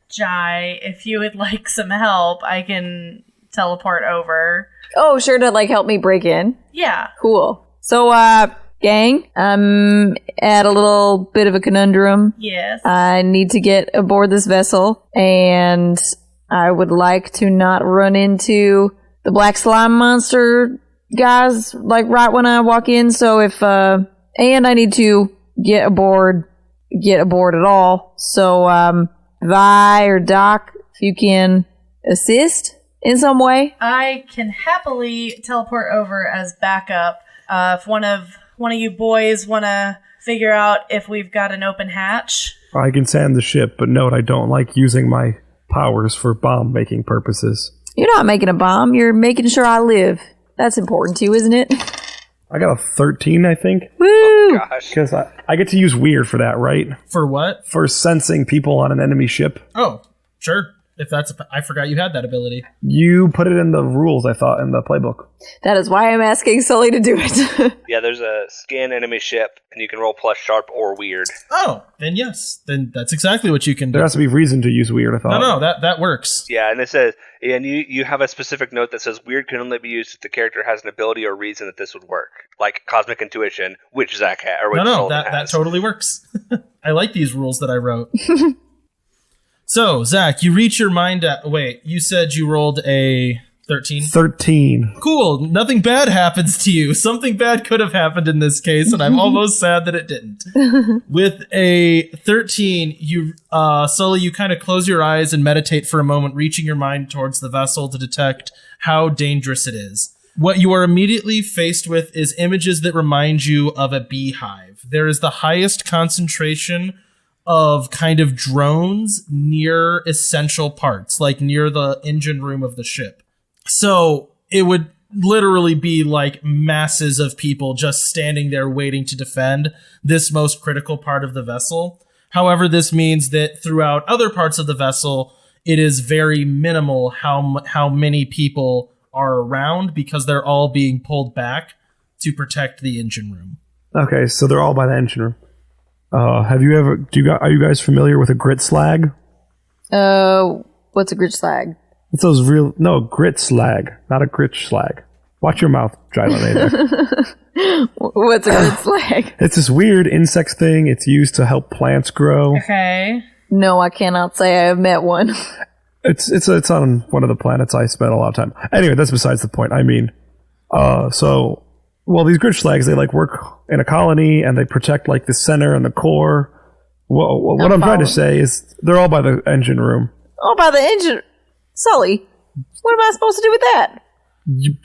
D: Jai, if you would like some help, I can teleport over.
C: Oh, sure, to like help me break in.
D: Yeah.
C: Cool. So, gang, I'm at a little bit of a conundrum.
D: Yes.
C: I need to get aboard this vessel, and I would like to not run into the black slime monster guys like right when I walk in. So if and I need to get aboard at all. So Vi or Doc, if you can assist in some way.
D: I can happily teleport over as backup. If one of you boys want to figure out if we've got an open hatch.
B: I can sand the ship, but note I don't like using my powers for bomb-making purposes.
C: You're not making a bomb. You're making sure I live. That's important to you, isn't it?
B: I got a 13, I think.
C: Woo!
E: Gosh.
B: Because I get to use weird for that, right?
A: For what?
B: For sensing people on an enemy ship.
A: Oh, sure. If that's I forgot you had that ability.
B: You put it in the rules, I thought, in the playbook.
C: That is why I'm asking Sully to do it.
E: Yeah, there's a scan enemy ship, and you can roll plus sharp or weird.
A: Oh, then yes. Then that's exactly what you can do.
B: There has to be reason to use weird, I thought.
A: No, that works.
E: Yeah, and it says, and you have a specific note that says weird can only be used if the character has an ability or reason that this would work, like cosmic intuition, which Zach had, or which Sullivan
A: that
E: has.
A: totally works. I like these rules that I wrote. So, Zach, you reach your mind at... Wait, you said you rolled a 13?
B: 13.
A: Cool. Nothing bad happens to you. Something bad could have happened in this case, and I'm almost sad that it didn't. With a 13, Sully, you kind of close your eyes and meditate for a moment, reaching your mind towards the vessel to detect how dangerous it is. What you are immediately faced with is images that remind you of a beehive. There is the highest concentration of kind of drones near essential parts, like near the engine room of the ship. So it would literally be like masses of people just standing there waiting to defend this most critical part of the vessel. However, this means that throughout other parts of the vessel, it is very minimal how many people are around because they're all being pulled back to protect the engine room.
B: Okay, so they're all by the engine room. Are you guys familiar with a grit slag?
C: What's a grit slag?
B: It's those grit slag, not a grit slag. Watch your mouth, Gylinator.
C: What's a grit slag?
B: It's this weird insect thing. It's used to help plants grow.
D: Okay.
C: No, I cannot say I have met one.
B: It's on one of the planets I spent a lot of time. Anyway, that's besides the point. I mean, these grit slags, they like work in a colony and they protect like the center and the core. Well, what I'm trying to say is they're all by the engine room.
C: Oh, by the engine. Sully, what am I supposed to do with that?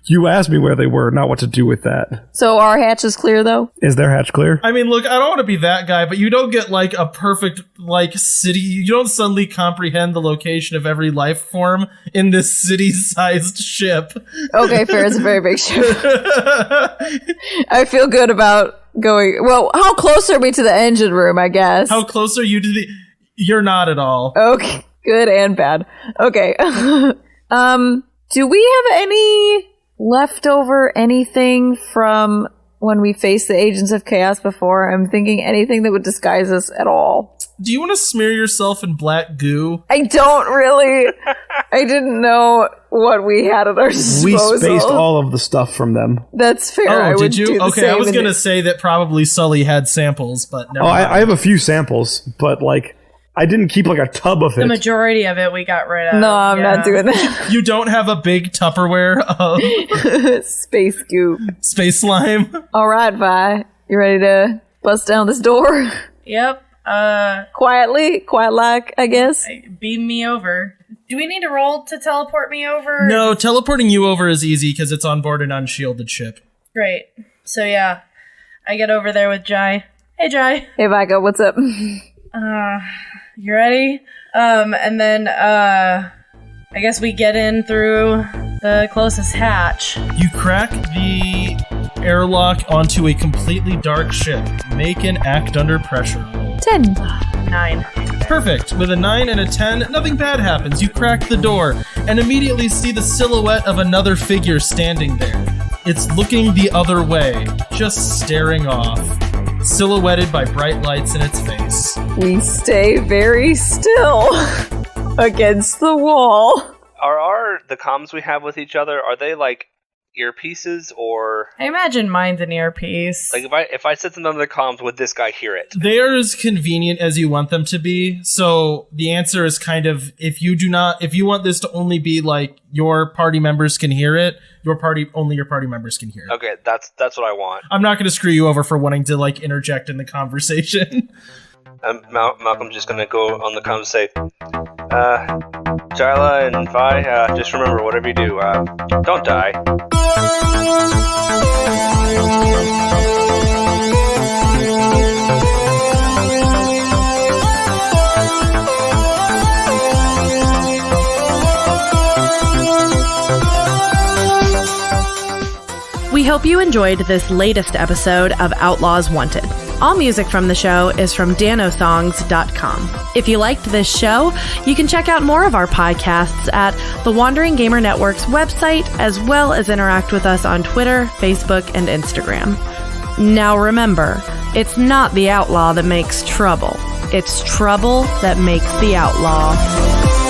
B: You asked me where they were, not what to do with that.
C: So our hatch is clear, though?
B: Is their hatch clear?
A: I mean, look, I don't want to be that guy, but you don't get like a perfect like city. You don't suddenly comprehend the location of every life form in this city-sized ship.
C: Okay, fair. It's a very big ship. I feel good about going. Well, how close are we to the engine room, I guess?
A: How close are you to the... You're not at all.
C: Okay, good and bad. Okay. Do we have any leftover anything from when we faced the Agents of Chaos before? I'm thinking anything that would disguise us at all.
A: Do you want to smear yourself in black goo?
C: I don't really. I didn't know what we had at our disposal.
B: We spaced all of the stuff from them.
C: That's fair.
A: Oh,
C: I would
A: did you?
C: do the
A: Okay,
C: same
A: I was
C: in
A: going to
C: it.
A: say that probably Sully had samples, but never mind.
B: I have a few samples, but like I didn't keep like a tub of
D: The
B: it.
D: majority of it we got rid of.
C: No, I'm not doing that.
A: You don't have a big Tupperware of
C: Space goop.
A: space slime?
C: All right, Vi. You ready to bust down this door?
D: Yep.
C: Quietly? Quiet like, I guess?
D: Beam me over. Do we need to roll to teleport me over?
A: No, teleporting you over is easy because it's on board an unshielded ship.
D: Great. So yeah, I get over there with Jai. Hey Jai.
C: Hey, Vaika, what's up?
D: You ready? And then, I guess we get in through the closest hatch.
A: You crack the airlock onto a completely dark ship. Make an act under pressure roll.
C: 10.
D: 9.
A: Perfect. With a 9 and a 10, nothing bad happens. You crack the door and immediately see the silhouette of another figure standing there. It's looking the other way, just staring off, silhouetted by bright lights in its face.
C: We stay very still against the wall.
E: Are the comms we have with each other, are they like earpieces or
D: I imagine mine's an earpiece.
E: like if I set them under the comms, would this guy hear it?
A: They are as convenient as you want them to be. So the answer is kind of if you want this to only be like your party members can hear it, only your party members can hear it.
E: Okay, that's what I want.
A: I'm not going to screw you over for wanting to like interject in the conversation.
E: Malcolm's just gonna go on the comms and say, Jyla and Vi, just remember, whatever you do, don't die.
D: We hope you enjoyed this latest episode of Outlaws Wanted. All music from the show is from danosongs.com. If you liked this show, you can check out more of our podcasts at the Wandering Gamer Network's website, as well as interact with us on Twitter, Facebook, and Instagram. Now remember, it's not the outlaw that makes trouble. It's trouble that makes the outlaw.